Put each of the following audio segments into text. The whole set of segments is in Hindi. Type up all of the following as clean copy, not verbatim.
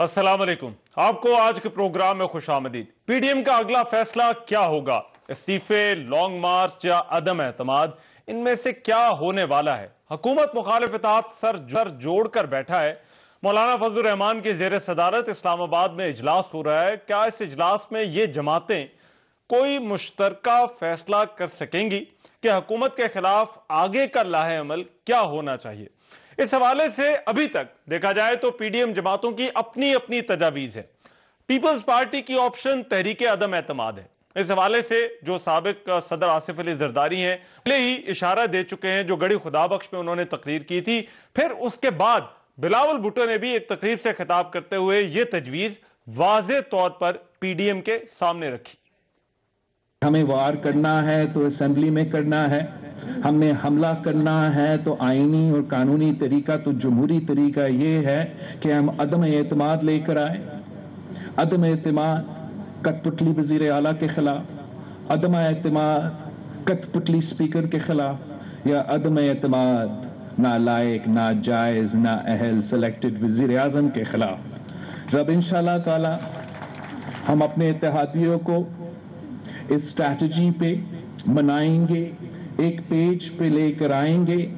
अस्सलाम वालेकुम। आपको आज के प्रोग्राम में खुशामदीद। पीडीएम का अगला फैसला क्या होगा? इस्तीफे, लॉन्ग मार्च या अदम एतमाद, इनमें से क्या होने वाला है? हुकूमत मुखालिफ इत्तेहाद सर जोड़कर बैठा है। मौलाना फजलुर रहमान की जेर सदारत इस्लामाबाद में इजलास हो रहा है। क्या इस इजलास में ये जमातें कोई मुश्तरका फैसला कर सकेंगी कि हुकूमत के खिलाफ आगे का लाहे अमल क्या होना चाहिए? इस हवाले से अभी तक देखा जाए तो पीडीएम जमातों की अपनी अपनी तजावीज है। पीपल्स पार्टी की ऑप्शन तहरीक अदम एतमाद है। इस हवाले से जो साबिक सदर आसिफ अली जरदारी हैं पहले ही इशारा दे चुके हैं, जो गड़ी खुदाबख्श में उन्होंने तकरीर की थी। फिर उसके बाद बिलावल भुट्टो ने भी एक तकरीर से खिताब करते हुए यह तजवीज वाज़े तौर पर पीडीएम के सामने रखी। हमें वार करना है तो असेंबली में करना है, हमने हमला करना है तो आईनी और कानूनी तरीका, तो जमहूरी तरीका ये है कि हम अदम एतमाद लेकर आए। अदम एतमाद कठपुतली वजीर आला के खिलाफ, अदम एतमाद कठपुतली स्पीकर के खिलाफ, या अदम एतमाद नालायक, नाजायज, ना अहल सेलेक्टेड वजीर आजम के खिलाफ। रब इंशाअल्लाह ताला हम अपने इत्तेहादियों को इस स्ट्रैटेजी पे मनाएंगे, एक पेज पे लेकर आएंगे।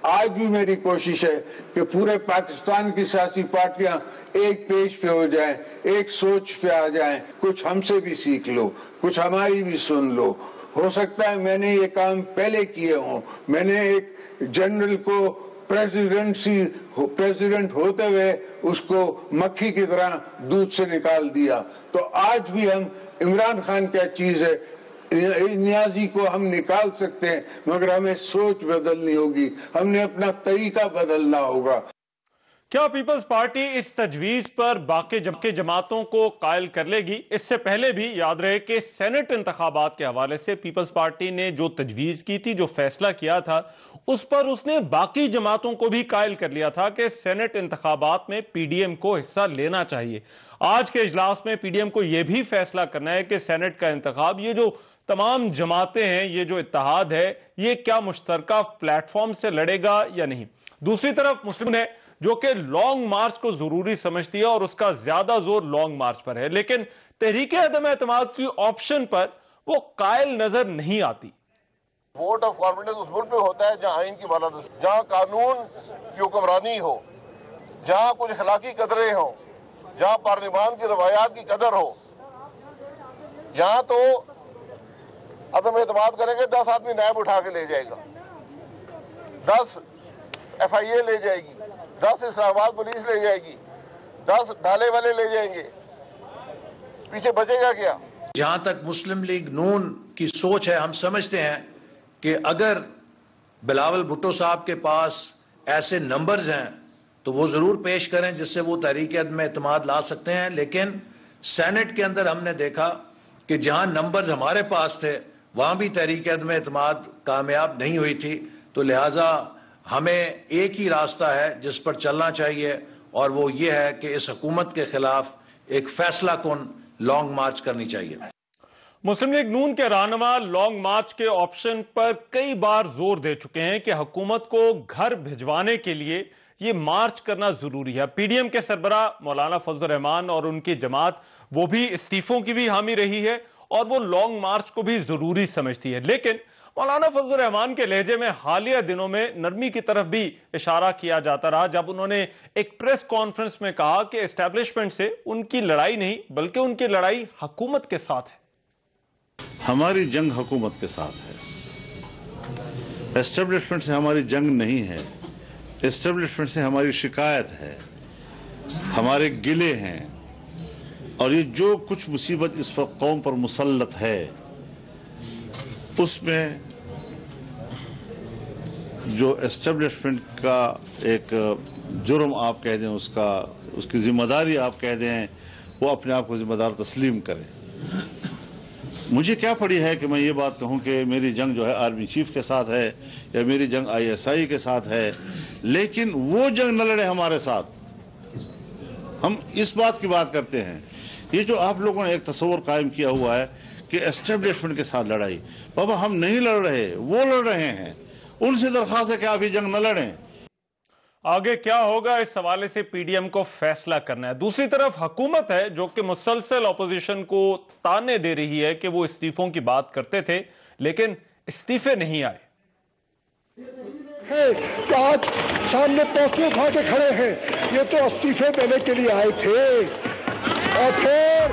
आज भी मेरी कोशिश है कि पूरे पाकिस्तान की सियासी पार्टियां एक पेज पे हो जाएं, एक सोच पे आ जाएं। कुछ हमसे भी सीख लो, कुछ हमारी भी सुन लो। हो सकता है मैंने ये काम पहले किए हों, मैंने एक जनरल को प्रेसिडेंट होते हुए उसको मक्खी की तरह दूध से निकाल दिया। तो आज भी हम इमरान खान क्या चीज है, नियाजी को हम निकाल सकते हैं, मगर हमें सोच बदलनी होगी, हमने अपना तरीका बदलना होगा। क्या पीपल्स पार्टी इस तजवीज पर बाकी जमातों को कायल कर लेगी? इससे पहले भी याद रहे कि सेनेट इंतखाबात के हवाले से पीपल्स पार्टी ने जो तजवीज की थी, जो फैसला किया था, उस पर उसने बाकी जमातों को भी कायल कर लिया था कि सेनेट इंतखाबात में पीडीएम को हिस्सा लेना चाहिए। आज के इजलास में पीडीएम को यह भी फैसला करना है कि सेनेट का इंतखाब, ये जो तमाम जमातें हैं, ये जो इत्तेहाद है, ये क्या मुश्तरका प्लेटफॉर्म से लड़ेगा या नहीं। दूसरी तरफ मुस्लिम है जो कि लॉन्ग मार्च को जरूरी समझती है और उसका ज्यादा जोर लॉन्ग मार्च पर है, लेकिन तहरीक अदम एतमाद की ऑप्शन पर वो कायल नजर नहीं आती। वोट ऑफ कॉन्फिडेंस उस मुल्क में होता है जहां आइन की बालादस्ती, जहां कानून की हुक्मरानी हो, जहां कुछ अखलाकी कदरें हो, जहां पार्लिमान की रवायात की कदर हो। यहां तो अदम एतमाद करेंगे, 10 आदमी नायब उठा के ले जाएगा, 10 FIA ले जाएगी, 10 इस्लामाबाद पुलिस ले जाएगी, 10 डाले वाले ले जाएंगे, पीछे बचेगा क्या? जहां तक मुस्लिम लीग नून की सोच है, हम समझते हैं कि अगर बिलावल भुट्टो साहब के पास ऐसे नंबर्स हैं तो वो जरूर पेश करें जिससे वो तहरीक अदम एतमाद ला सकते हैं। लेकिन सेनेट के अंदर हमने देखा कि जहां नंबर्स हमारे पास थे वहां भी तहरीक अदम एतमाद कामयाब नहीं हुई थी। तो लिहाजा हमें एक ही रास्ता है जिस पर चलना चाहिए, और वो ये है कि इस हुकूमत के खिलाफ एक फैसला कुन लॉन्ग मार्च करनी चाहिए। मुस्लिम लीग नून के रहनुमा लॉन्ग मार्च के ऑप्शन पर कई बार जोर दे चुके हैं कि हुकूमत को घर भिजवाने के लिए ये मार्च करना जरूरी है। पीडीएम के सरबरा मौलाना फजलुर रहमान और उनकी जमात, वो भी इस्तीफों की भी हामी रही है और वो लॉन्ग मार्च को भी जरूरी समझती है। लेकिन मौलाना फजलुर रहमान के लहजे में हालिया दिनों में नरमी की तरफ भी इशारा किया जाता रहा, जब उन्होंने एक प्रेस कॉन्फ्रेंस में कहा कि एस्टेब्लिशमेंट से उनकी लड़ाई नहीं बल्कि उनकी लड़ाई हुकूमत के साथ है। हमारी जंग हुकूमत के साथ है, एस्टेब्लिशमेंट से हमारी जंग नहीं है। एस्टेब्लिशमेंट से हमारी शिकायत है, हमारे गिले हैं, और ये जो कुछ मुसीबत इस पर कौम पर मुसल्लत है उसमें जो एस्टेब्लिशमेंट का एक जुर्म आप कह दें, उसकी जिम्मेदारी आप कह दें, वो अपने आप को जिम्मेदार तस्लीम करें। मुझे क्या पड़ी है कि मैं ये बात कहूं कि मेरी जंग जो है आर्मी चीफ के साथ है या मेरी जंग ISI के साथ है, लेकिन वो जंग न लड़े हमारे साथ। हम इस बात की बात करते हैं। ये जो आप लोगों ने एक तस्वर कायम किया हुआ है कि एस्टेब्लिशमेंट के साथ लड़ाई, बाबा हम नहीं लड़ रहे, वो लड़ रहे हैं। उनसे दरख्वास्त है कि आप ये जंग न लड़ें। आगे क्या होगा इस हवाले से पीडीएम को फैसला करना है। दूसरी तरफ हुकूमत है जो कि मुसलसल ऑपोजिशन को ताने दे रही है कि वो इस्तीफों की बात करते थे लेकिन इस्तीफे नहीं आए। आज सामने पोस्टर उठा के खड़े हैं, ये तो इस्तीफे देने के लिए आए थे और फिर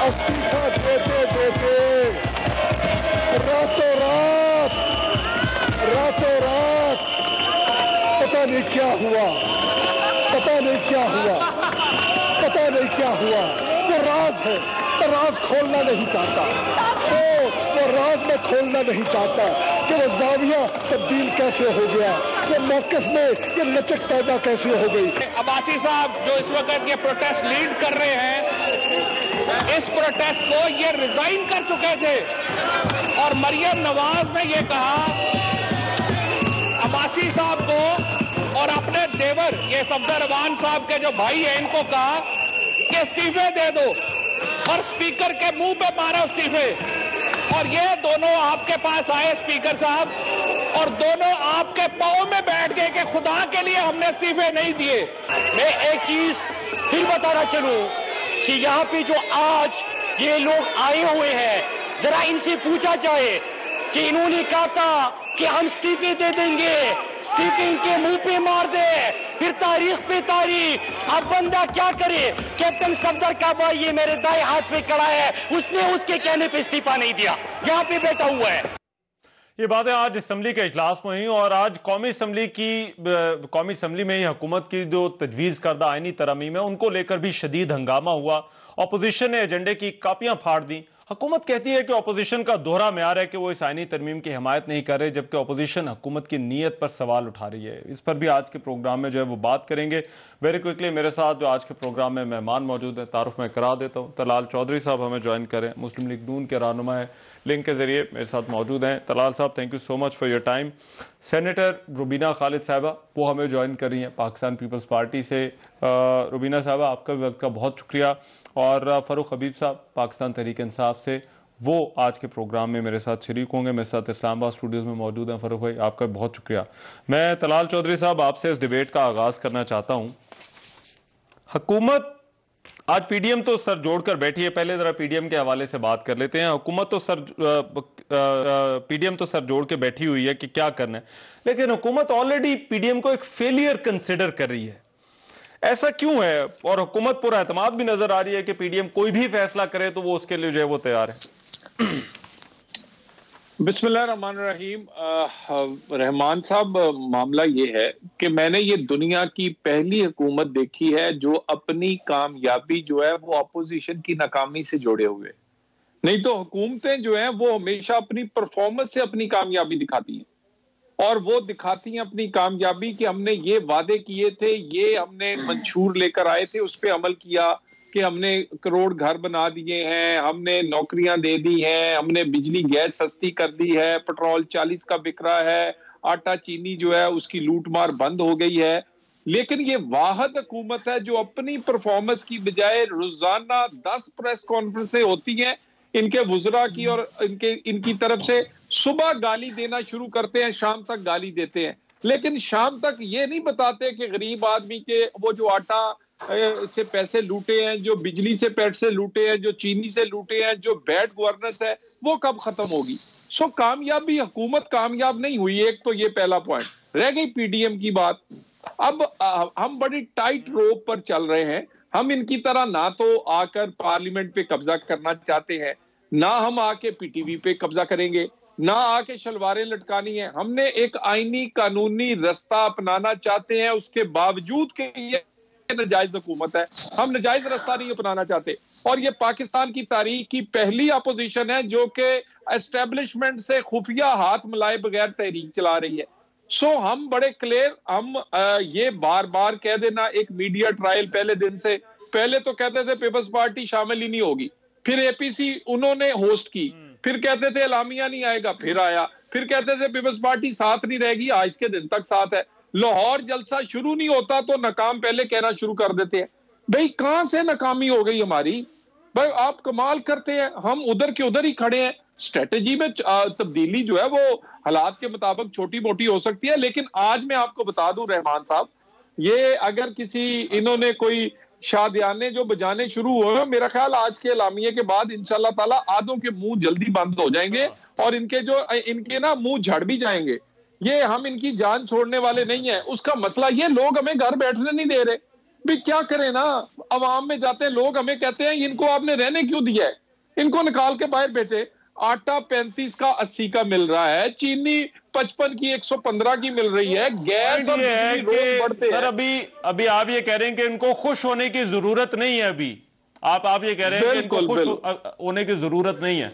इस्तीफा देते देते रातों रात पता नहीं क्या हुआ। वो राज है, राज खोलना नहीं चाहता, वो राज में खोलना नहीं चाहता कि वो जाविया तब्दील कैसे हो गया, वो मौक़िफ़ में ये लचक पैदा कैसे हो गई। अब्बासी साहब जो इस वक्त ये प्रोटेस्ट लीड कर रहे हैं, इस प्रोटेस्ट को ये रिजाइन कर चुके थे और मरियम नवाज ने ये कहा अब्बासी साहब को और अपने देवर ये सफदर रहमान साहब के जो भाई हैं इनको कहा कि इस्तीफे दे दो और स्पीकर के मुंह पे मारा इस्तीफे। और ये दोनों आपके पास आए स्पीकर साहब और दोनों आपके पांव में बैठ गए कि खुदा के लिए हमने इस्तीफे नहीं दिए। मैं एक चीज फिर बताना चलूं कि यहाँ पे जो आज ये लोग आए हुए हैं, जरा इनसे पूछा जाए कि इन्होंने कहा था कि हम इस्तीफे दे देंगे, इस्तीफे इनके मुंह पे मार दे, फिर तारीख पे तारीख। अब बंदा क्या करे? कैप्टन सफदर का भाई ये मेरे दाएं हाथ पे खड़ा है, उसने उसके कहने पे इस्तीफा नहीं दिया, यहाँ पे बैठा हुआ है। ये बातें आज असम्बली के इजलास में हुई और आज कौमी असम्बली में ही हुकूमत की जो तजवीज़ करदा आईनी तरमीम है उनको लेकर भी शदीद हंगामा हुआ। अपोजिशन ने एजेंडे की कापियां फाड़ दी। हुकूमत कहती है कि अपोजिशन का दोहरा म्यार है कि वो इस आईनी तरमीम की हिमायत नहीं कर रहे, जबकि अपोजिशन हुकूमत की नीयत पर सवाल उठा रही है। इस पर भी आज के प्रोग्राम में जो है वो बात करेंगे। वेरी क्विकली मेरे साथ जो आज के प्रोग्राम में मेहमान मौजूद हैं, तारुफ मैं करा देता हूँ। तलाल चौधरी साहब हमें ज्वाइन करें, मुस्लिम लीग नून के रहनुमा है, लिंक के जरिए मेरे साथ मौजूद हैं। तलाल साहब thank you so much for your time. Senator Rubina Khalid साहबा वो हमें ज्वाइन कर रही हैं पाकिस्तान पीपल्स पार्टी से। रुबीना साहबा आपका भी वक्त का बहुत शुक्रिया। और फ़ारूक हबीब साहब पाकिस्तान तहरीक इंसाफ से वो आज के प्रोग्राम में मेरे साथ शरीक होंगे। मेरे साथ इस्लामाबाद स्टूडियोज़ में मौजूद हैं। फ़ारूक भाई आपका बहुत शुक्रिया। मैं तलाल चौधरी साहब आपसे इस डिबेट का आगाज़ करना चाहता हूँ। हुकूमत आज पीडीएम तो सर जोड़कर बैठी है, पहले जरा पीडीएम के हवाले से बात कर लेते हैं। हुकूमत तो पीडीएम तो सर जोड़ के बैठी हुई है कि क्या करना है, लेकिन हुकूमत ऑलरेडी पीडीएम को एक फेलियर कंसिडर कर रही है। ऐसा क्यों है? और हुकूमत पूरा एतमाद भी नजर आ रही है कि पीडीएम कोई भी फैसला करे तो वो उसके लिए जो है वो तैयार है। बिस्मिल्लाहिर्रहमानिर्रहीम। रहमान साहब, मामला ये है कि मैंने ये दुनिया की पहली हुकूमत देखी है जो अपनी कामयाबी जो है वो अपोजिशन की नाकामी से जोड़े हुए। नहीं तो हुकूमतें जो हैं वो हमेशा अपनी परफॉर्मेंस से अपनी कामयाबी दिखाती हैं, और वो दिखाती हैं अपनी कामयाबी कि हमने ये वादे किए थे, ये हमने मंशूर लेकर आए थे, उस पर अमल किया कि हमने करोड़ घर बना दिए हैं, हमने नौकरियां दे दी हैं, हमने बिजली गैस सस्ती कर दी है, पेट्रोल 40 का बिक रहा है, आटा चीनी जो है उसकी लूटमार बंद हो गई है। लेकिन ये वाहिद हुकूमत है जो अपनी परफॉर्मेंस की बजाय रोजाना 10 प्रेस कॉन्फ्रेंसें होती हैं इनके वुज़रा की, और इनकी तरफ से सुबह गाली देना शुरू करते हैं, शाम तक गाली देते हैं, लेकिन शाम तक ये नहीं बताते कि गरीब आदमी के वो जो आटा से पैसे लूटे हैं, जो बिजली से पैसे लूटे हैं, जो चीनी से लूटे हैं, जो बैड गवर्नेंस है, वो कब खत्म होगी। सो कामयाबी, हुकूमत कामयाब नहीं हुई। एक तो ये पहला पॉइंट रह गई पीडीएम की बात। अब हम बड़ी टाइट रोप पर चल रहे हैं। हम इनकी तरह ना तो आकर पार्लियामेंट पे कब्जा करना चाहते हैं, ना हम आके पीटीवी पे कब्जा करेंगे, ना आके शलवारें लटकानी है। हमने एक आईनी कानूनी रास्ता अपनाना चाहते हैं, उसके बावजूद के ये नजायज हुकूमत है, हम नजायज रास्ता नहीं अपनाना चाहते। और ये पाकिस्तान की तारीख की पहली अपोजिशन है जो कि एस्टेब्लिशमेंट से खुफिया हाथ मिलाए बगैर तहरीक चला रही है। सो हम बड़े क्लियर, हम ये बार बार कह देना, एक मीडिया ट्रायल पहले दिन से पहले तो कहते थे पीपल्स पार्टी शामिल ही नहीं होगी, फिर एपीसी उन्होंने होस्ट की, फिर कहते थे एलामिया नहीं आएगा, फिर आया, फिर कहते थे पीपल्स पार्टी साथ नहीं रहेगी, आज के दिन तक साथ है। लाहौर जलसा शुरू नहीं होता तो नाकाम पहले कहना शुरू कर देते हैं। भाई कहां से नाकामी हो गई हमारी? भाई आप कमाल करते हैं, हम उधर के उधर ही खड़े हैं। स्ट्रेटेजी में तब्दीली जो है वो हालात के मुताबिक छोटी मोटी हो सकती है, लेकिन आज मैं आपको बता दूं रहमान साहब, ये अगर किसी इन्होंने कोई शादियाने जो बजाने शुरू हुए, मेरा ख्याल आज के एलामिये के बाद इंशाल्लाह ताला आधों के मुंह जल्दी बंद हो जाएंगे और इनके ना मुंह झड़ भी जाएंगे। ये हम इनकी जान छोड़ने वाले नहीं है। उसका मसला ये, लोग हमें घर बैठने नहीं दे रहे भी, क्या करें ना, अवाम में जाते हैं लोग हमें कहते हैं इनको आपने रहने क्यों दिया है, इनको निकाल के बाहर बैठे। आटा 35 का 80 का मिल रहा है, चीनी 55 की 115 की मिल रही है, गैस और बिजली बढ़ते हैं। सर अभी आप ये कह रहे हैं कि इनको खुश होने की जरूरत नहीं है। अभी आप ये कह रहे हैं कि इनको खुश होने की जरूरत नहीं है।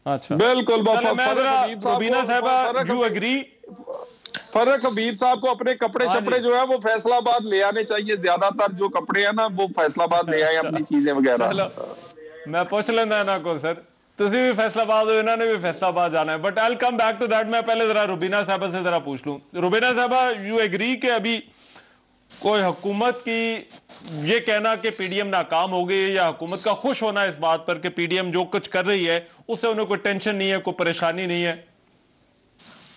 अच्छा बिल्कुल। रुबीना साहबा, यू एग्री? फर्रुख हबीब साहब को अपने कपड़े शपड़े जो है वो फैसलाबाद ले आने चाहिए, ज्यादातर जो कपड़े हैं ना वो फैसलाबाद ले आए अपनी चीजें वगैरह। मैं पूछ लेना ना को सर, तुसी भी फैसलाबाद हो, इन्होंने भी फैसलाबाद जाना है, but I will come back to that. मैं पहले जरा रुबीना साहबा से जरा पूछ लूं। रुबीना साहबा, यू एग्री कि अभी कोई हुकूमत की ये कहना कि पीडीएम नाकाम हो गई, या हुकूमत का खुश होना इस बात पर कि पीडीएम जो कुछ कर रही है उससे उन्हें कोई टेंशन नहीं है, कोई परेशानी नहीं है?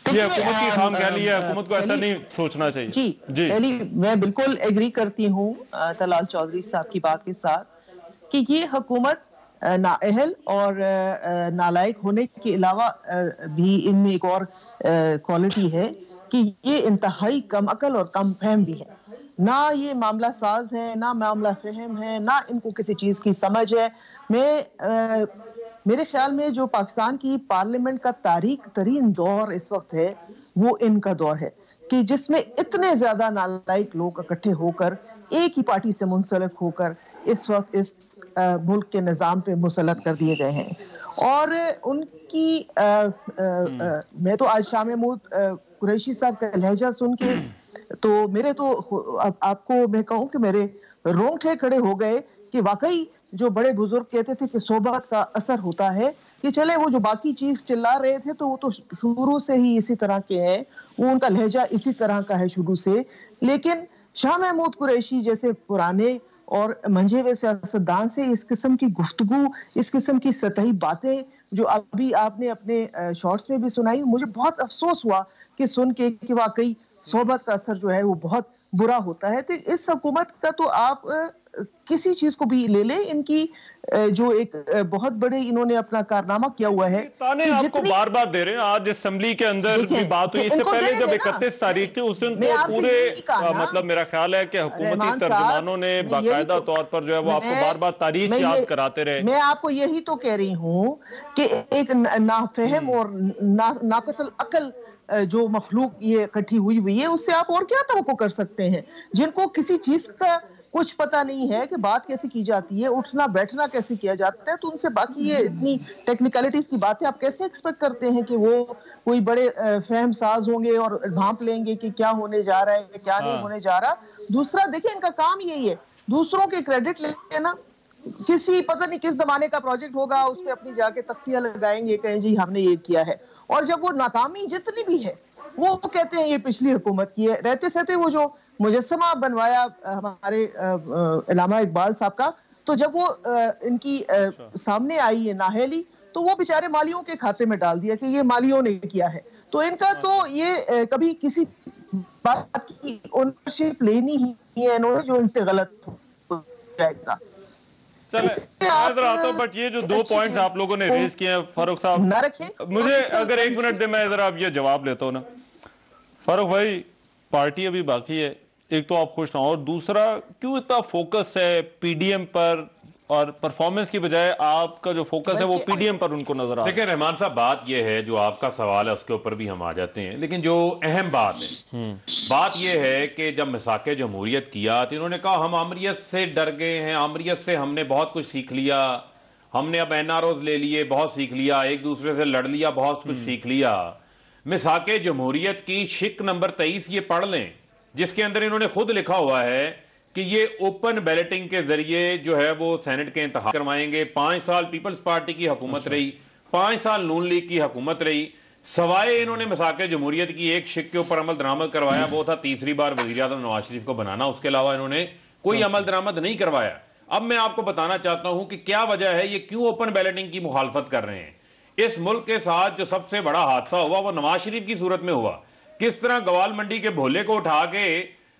ये हुकूमत की खामख्याली है, हुकूमत को ऐसा नहीं सोचना चाहिए। जी पहली मैं बिल्कुल एग्री करती हूँ तलाल चौधरी साहब की बात के साथ कि ये हुकूमत नाअहल और नालायक होने के अलावा भी इनमें एक और क्वालिटी है कि ये इंतहाई कम अकल और कम फहम भी है। ना ये मामला साज है, ना मामला फहम है, ना इनको किसी चीज़ की समझ है। मेरे ख्याल में जो पाकिस्तान की पार्लियामेंट का तारीख तरीन दौर इस वक्त है वो इनका दौर है कि जिसमें इतने ज्यादा नालायक लोग इकट्ठे होकर एक ही पार्टी से मुंसलिक होकर इस वक्त इस मुल्क के निज़ाम पे मुसल्लत कर दिए गए हैं। और उनकी मैं तो आज शाह महमूद कुरैशी साहब का लहजा सुन के तो मेरे तो आपको मैं कहूँ कि मेरे रोंगटे खड़े हो गए कि वाकई जो बड़े बुजुर्ग कहते थे कि सोबत का असर होता है, कि चले वो जो बाकी चीख चिल्ला रहे थे तो वो तो शुरू से ही इसी तरह के हैं, वो उनका लहजा इसी तरह का है शुरू से। लेकिन शाह महमूद कुरैशी जैसे पुराने और मंझे हुए सियासतदान से इस किस्म की गुफ्तगू, इस किस्म की सतही बातें जो अभी आपने अपने शॉर्ट्स में भी सुनाई, मुझे बहुत अफसोस हुआ कि सुन के कि वाकई सोबत का असर जो है वो बहुत बुरा होता है। तो इस हुकूमत का तो आप किसी चीज को भी ले ले, इनकी जो एक बहुत बड़े इन्होंने अपना कारनामा किया हुआ है, ताने आपको बार बार दे रहे हैं। आज असेंबली के अंदर भी बात हुई, इससे पहले जब 31 तारीख थी उस दिन तो पूरे मतलब मेरा ख्याल है कि हुकूमती तर्जुमानों ने बाकायदा तौर पर जो है वो आपको बार बार तारीख याद कराते रहे। मैं आपको यही तो कह रही हूँ कि एक नाफहम और नाकसल अकल जो मखलूक ये इकट्ठी हुई है, उससे आप और क्या तवक्को कर सकते हैं? जिनको किसी चीज का कुछ पता नहीं है कि बात कैसे की जाती है, उठना बैठना कैसे किया जाता है, तो उनसे बाकी ये इतनी टेक्निकलिटीज की बातें आप कैसे एक्सपेक्ट करते हैं कि वो कोई बड़े फहम साज होंगे और भांप लेंगे कि क्या होने जा रहा है क्या नहीं होने जा रहा। दूसरा देखिए, इनका काम यही है दूसरों के क्रेडिट लेना। किसी पता नहीं किस जमाने का प्रोजेक्ट होगा, उस पर अपनी जाके तख्तियां लगाएंगे, कहें जी हमने ये किया है, और जब वो नाकामी जितनी भी है वो कहते हैं ये पिछली हुकूमत की है। रहते सहते वो जो मुजस्समा बनवाया हमारे इलामा इकबाल साहब का, तो जब वो इनकी सामने आई है नाहली, तो वो बेचारे मालियों के खाते में डाल दिया कि ये मालियों ने किया है। तो इनका तो ये कभी किसी बात की ओनरशिप लेनी ही है इन्होंने जो इनसे गलत हो जाएगा। बट ये जो 2 पॉइंट्स आप लोगों ने रेज किए हैं फारूक साहब, मुझे अगर 1 मिनट दे मैं जरा अब ये जवाब लेता हूँ ना। फारूक भाई, पार्टी अभी बाकी है, एक तो आप खुश ना हो, और दूसरा क्यों इतना फोकस है पीडीएम पर और परफॉर्मेंस की बजाय आपका जो फोकस है वो पीडीएम पर उनको नजर आ रहा है? देखिए रहमान साहब, बात ये है, जो आपका सवाल है उसके ऊपर भी हम आ जाते हैं, लेकिन जो अहम बात है बात ये है कि जब मिसाके जमहूरियत किया तो इन्होंने कहा हम आमरीत से डर गए हैं, आमरीत से हमने बहुत कुछ सीख लिया, हमने अब एनआरओज ले लिए, बहुत सीख लिया, एक दूसरे से लड़ लिया, बहुत कुछ सीख लिया। मिसाके जमहूरियत की शिक नंबर 23 ये पढ़ लें, जिसके अंदर इन्होंने खुद लिखा हुआ है कि ये ओपन बैलेटिंग के जरिए जो है वो सेनेट के इंतखाब करवाएंगे। 5 साल पीपल्स पार्टी की हुकूमत रही, 5 साल नून लीग की हुकूमत रही, सवाए इन्होंने मिसाके जमहूरियत की एक शिक के ऊपर अमल दरामद करवाया, वो था तीसरी बार वज़ीर आज़म नवाज शरीफ को बनाना। उसके अलावा इन्होंने कोई अमल दरामद नहीं करवाया। अब मैं आपको बताना चाहता हूं कि क्या वजह है, ये क्यों ओपन बैलेटिंग की मुखालफत कर रहे हैं। इस मुल्क के साथ जो सबसे बड़ा हादसा हुआ वो नवाज शरीफ की सूरत में हुआ। किस तरह गवाल मंडी के भोले को उठा के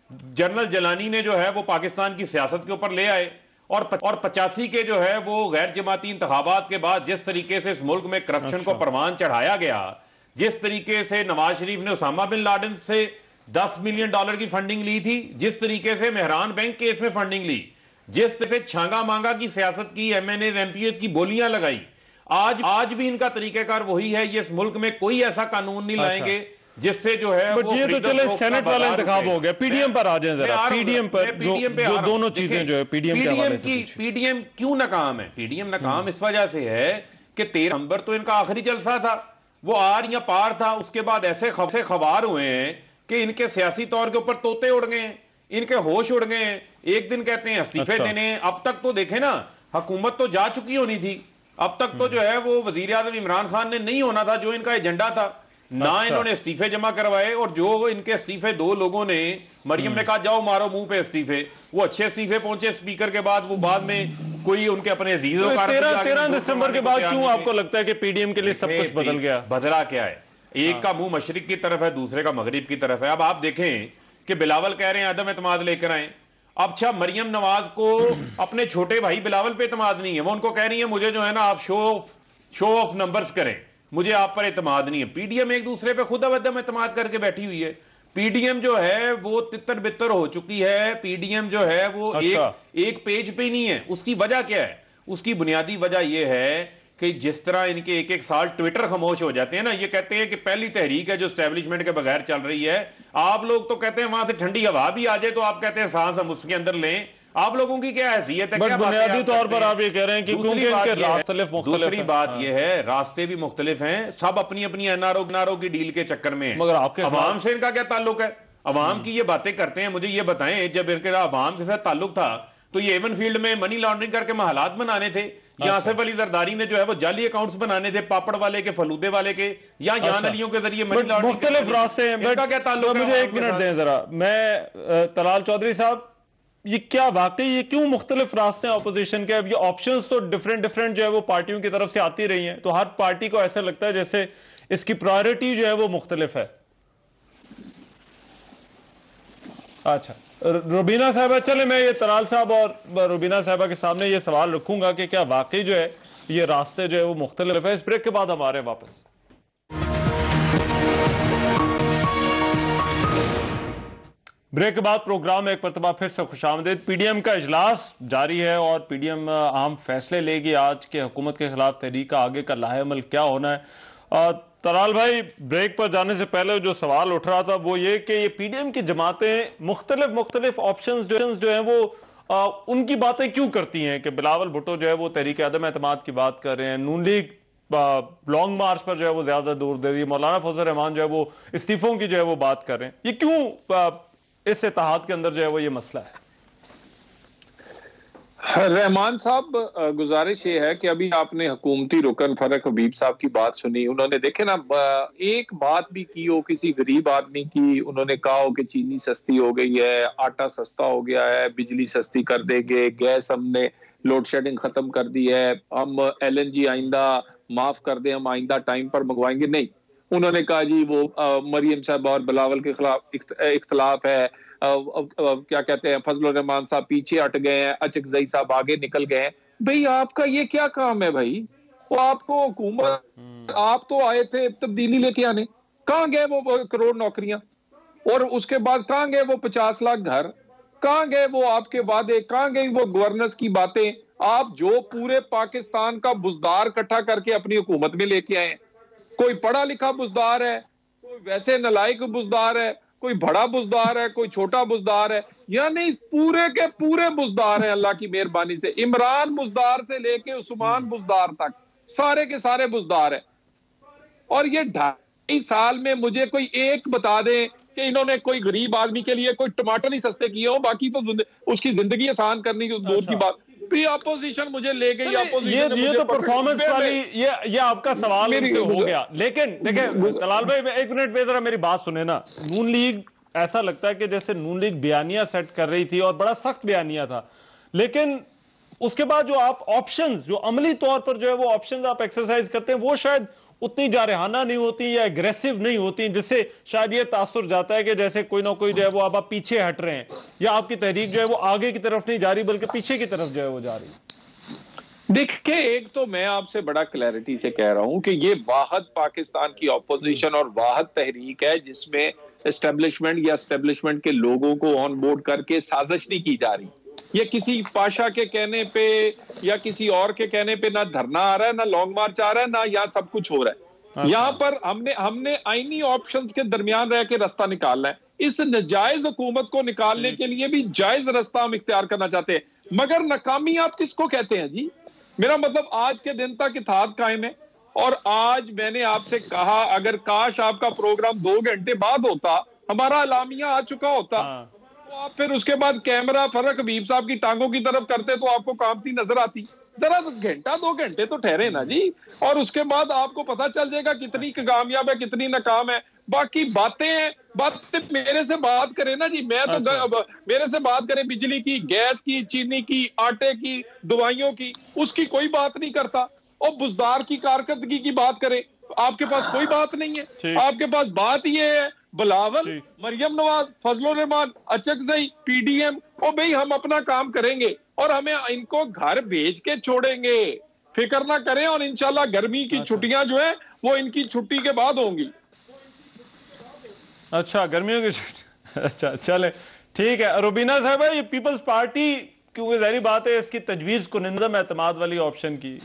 जनरल जलानी ने जो है वो पाकिस्तान की सियासत के ऊपर ले आए, और 85 के जो है वो गैर जमाती इंतखाबात के बाद जिस तरीके से इस मुल्क में करप्शन को परवान चढ़ाया गया, जिस तरीके से नवाज शरीफ ने उसामा बिन लादेन से $10 मिलियन की फंडिंग ली थी, जिस तरीके से मेहरान बैंक केस में फंडिंग ली, जिस तरह से छांगा मांगा की सियासत की, MNA MPs की बोलियां लगाई, आज भी इनका तरीकाकार वही है। ये इस मुल्क में कोई ऐसा कानून नहीं लाएंगे जिससे जो है बट ये तो चले सेनेट वाला इंतखाब हो गया। पीडीएम पर आ जाएं जरा। पीडीएम पर जो दोनों चीजें जो है पीडीएम क्यों नाकाम है? पीडीएम नाकाम इस वजह से है कि 13 नवंबर तो इनका आखिरी जलसा था, वो आर या पार था। उसके बाद ऐसे खबर हुए हैं कि इनके सियासी तौर के ऊपर तोते उड़ गए हैं, इनके होश उड़ गए हैं। एक दिन कहते हैं इस्तीफे देने, अब तक तो देखे ना, हुकूमत तो जा चुकी होनी थी। अब तक तो जो है वो वजीर आज़म इमरान खान ने नहीं होना था जो इनका एजेंडा था। ना इन्होंने इस्तीफे जमा करवाए, और जो इनके इस्तीफे 2 लोगों ने, मरियम ने कहा जाओ मारो मुंह पे इस्तीफे, वो अच्छे इस्तीफे पहुंचे स्पीकर के बाद, वो बाद में कोई उनके अपने अजीजों का 13 दिसंबर के बाद क्यों आपको लगता है कि पीडीएम के लिए सब कुछ बदल गया? बदला क्या है? एक का मुंह मशरिक की तरफ है, दूसरे का मगरिब की तरफ है। अब आप देखें कि बिलावल कह रहे हैं अदम एतमाद लेकर आए। अब अच्छा, मरियम नवाज को अपने छोटे भाई बिलावल पे एतमाद नहीं है, वो उनको कह रही है मुझे जो है ना आप शो ऑफ नंबर्स करें, मुझे आप पर एतमाद नहीं है। पीडीएम एक दूसरे पे खुद अदम एतमाद करके बैठी हुई है। पीडीएम जो है वो तितर बितर हो चुकी है। पीडीएम जो है वो एक पेज पे नहीं है। उसकी वजह क्या है? उसकी बुनियादी वजह यह है कि जिस तरह इनके एक साल ट्विटर खामोश हो जाते हैं ना, ये कहते हैं कि पहली तहरीक है जो एस्टेब्लिशमेंट के बगैर चल रही है। आप लोग तो कहते हैं वहां से ठंडी हवा भी आ जाए तो आप कहते हैं सांस हम उसके अंदर लें। आप लोगों की क्या हैसियत है? बट बुनियादी तौर पर आप ये कह रहे हैं कि क्योंकि इनके रास्ते दूसरी बात ये है, रास्ते भी मुख्तलिफ हैं, सब अपनी अपनी एनआरओ की डील के चक्कर में। मगर आपके अवाम से इनका क्या ताल्लुक है? अवाम की ये बातें करते हैं, मुझे ये बताएं, जब इनके अवाम के साथ ताल्लुक था तो ये एवन फील्ड में मनी लॉन्ड्रिंग करके महालात बनाने थे, या आसिफ अली जरदारी ने जो है वो जाली अकाउंट्स बनाने थे, पापड़ वाले के, फलूदे वाले के, या यान अलियों के जरिए मनी लॉन्ड्रिंग। मुख्तलिफ रास्ते हैं। इनका क्या ताल्लुक है? मुझे 1 मिनट दें जरा। मैं तलाल चौधरी साहब, ये क्या वाकई ये क्यों मुख्तलिफ रास्ते हैं ऑपोजिशन के? अब ये ऑप्शंस तो डिफरेंट जो है वो पार्टियों की तरफ से आती रही हैं, तो हर पार्टी को ऐसा लगता है जैसे इसकी प्रायोरिटी जो है वो मुख्तलिफ है। अच्छा रुबीना साहबा, चले मैं ये तलाल साहब और रुबीना साहबा के सामने ये सवाल रखूंगा कि क्या वाकई जो है ये रास्ते जो है वो मुख्तलिफ है। इस ब्रेक के बाद हम आ रहे हैं वापस। ब्रेक के बाद प्रोग्राम में एक मरतबा फिर से खुशामदीद। पीडीएम का इजलास जारी है और पीडीएम अहम फैसले लेगी आज के हुकूमत के खिलाफ तहरीक का आगे का लाहेअमल क्या होना है। तलाल भाई, ब्रेक पर जाने से पहले जो सवाल उठ रहा था वो ये कि ये पीडीएम की जमातें मुख्तलिफ ऑप्शंस जो हैं वो उनकी बातें क्यों करती हैं कि बिलावल भुट्टो जो है वो तहरीक अदम एतमाद की बात कर रहे हैं, नून लीग लॉन्ग मार्च पर जो है वो ज्यादा दूर दे रही है, मौलाना फजल रहमान जो है वो इस्तीफों की जो है वो बात कर रहे हैं। ये क्यों इस इत्तेहाद के अंदर जो है वो ये मसला है? रहमान साहब, गुजारिश ये है कि अभी आपने हुकूमती रुकन फरक हबीब साहब की बात सुनी। उन्होंने देखे ना, एक बात भी की हो किसी गरीब आदमी की, उन्होंने कहा हो कि चीनी सस्ती हो गई है, आटा सस्ता हो गया है, बिजली सस्ती कर देंगे, गैस हमने लोड शेडिंग खत्म कर दी है, हम LNG आइंदा माफ कर दे, हम आइंदा टाइम पर मंगवाएंगे। नहीं, उन्होंने कहा जी वो मरियम साहब और बिलावल के खिलाफ इख्तलाफ है, क्या कहते हैं, फजल रहमान साहब पीछे हट गए हैं, अचकजई साहब आगे निकल गए हैं। भाई आपका ये क्या काम है भाई? वो आपको हुकूमत, आप तो आए थे तब्दीली लेके आने, कहाँ गए वो करोड़ नौकरियां? और उसके बाद कहाँ गए वो 50 लाख घर? कहाँ गए वो आपके वादे? कहाँ गई वो गवर्नेंस की बातें? आप जो पूरे पाकिस्तान का बुजदार इकट्ठा करके अपनी हुकूमत में लेके आए, कोई पढ़ा लिखा बुजदार है, कोई वैसे नलायक बुजदार है, कोई बड़ा बुजदार है, कोई छोटा बुजदार है, यानी पूरे के पूरे बुजदार हैं अल्लाह की मेहरबानी से। इमरान बुजदार से लेके उस्मान बुजदार तक सारे के सारे बुजदार है। और ये 2.5 साल में मुझे कोई एक बता दें कि इन्होंने कोई गरीब आदमी के लिए कोई टमाटर नहीं सस्ते किए हो, बाकी तो उसकी जिंदगी आसान करने की दूर की बात। प्री अपोजिशन मुझे ले गई, अपोजिशन ये तो परफॉर्मेंस वाली ये आपका सवाल हो गया। लेकिन देखिए तलाल भाई, 1 मिनट में जरा मेरी बात सुने ना। नून लीग, ऐसा लगता है कि जैसे नून लीग बयानिया सेट कर रही थी और बड़ा सख्त बयानिया था, लेकिन उसके बाद जो आप ऑप्शंस, जो अमली तौर पर जो है वो ऑप्शंस आप एक्सरसाइज करते हैं, वो शायद उतनी जारहाना नहीं होती या एग्रेसिव नहीं होती, जिससे शायद ये तासुर जाता है कि जैसे कोई ना कोई जो है वो अब आप पीछे हट रहे हैं, या आपकी तहरीक जो है वो आगे की तरफ नहीं जा रही बल्कि पीछे की तरफ जो है वो जा रही। देखिए, एक तो मैं आपसे बड़ा क्लैरिटी से कह रहा हूं कि ये वाहद पाकिस्तान की ऑपोजिशन और वाहद तहरीक है जिसमें एस्टेब्लिशमेंट या एस्टेब्लिशमेंट के लोगों को ऑन बोर्ड करके साजिश नहीं की जा रही। ये किसी पाशा के कहने पे या किसी और के कहने पे ना धरना आ रहा है, ना लॉन्ग मार्च आ रहा है, ना यहाँ सब कुछ हो रहा है। यहाँ पर हमने आईनी ऑप्शंस के दरमियान रह के रास्ता निकालना है। इस नाजायज हुकूमत को निकालने के लिए भी जायज रास्ता हम इख्तियार करना चाहते हैं, मगर नाकामी आप किसको कहते हैं जी? मेरा मतलब आज के दिन तक इत्तेहाद कायम है, और आज मैंने आपसे कहा अगर काश आपका प्रोग्राम 2 घंटे बाद होता, हमारा अलामिया आ चुका होता, तो आप फिर उसके बाद कैमरा फरक हबीब साहब की टांगों की तरफ करते तो आपको कामती नजर आती। जरा घंटा 2 घंटे तो ठहरे ना जी, और उसके बाद आपको पता चल जाएगा कितनी कामयाब है कितनी नाकाम है। बाकी बातें मेरे से बात करें ना जी, मैं तो मेरे से बात करें बिजली की, गैस की, चीनी की, आटे की, दवाइयों की, उसकी कोई बात नहीं करता। और बुजदार की कारकर्दगी की बात करें, आपके पास कोई बात नहीं है। आपके पास बात ये है बिलावल, मरियम नवाज, फजलुर रहमान, अचकजई, पीडीएम, और भाई हम अपना काम करेंगे और हमें इनको घर भेज के छोड़ेंगे, फिक्र ना करें। और इंशाल्लाह गर्मी की छुट्टियां जो है वो इनकी छुट्टी के बाद होंगी। अच्छा, गर्मियों की छुट्टी, अच्छा चले ठीक है। रुबीना साहब, ये पीपल्स पार्टी क्योंकि जाहिर बात है इसकी तजवीज कुनिंदम एतमाद वाली ऑप्शन की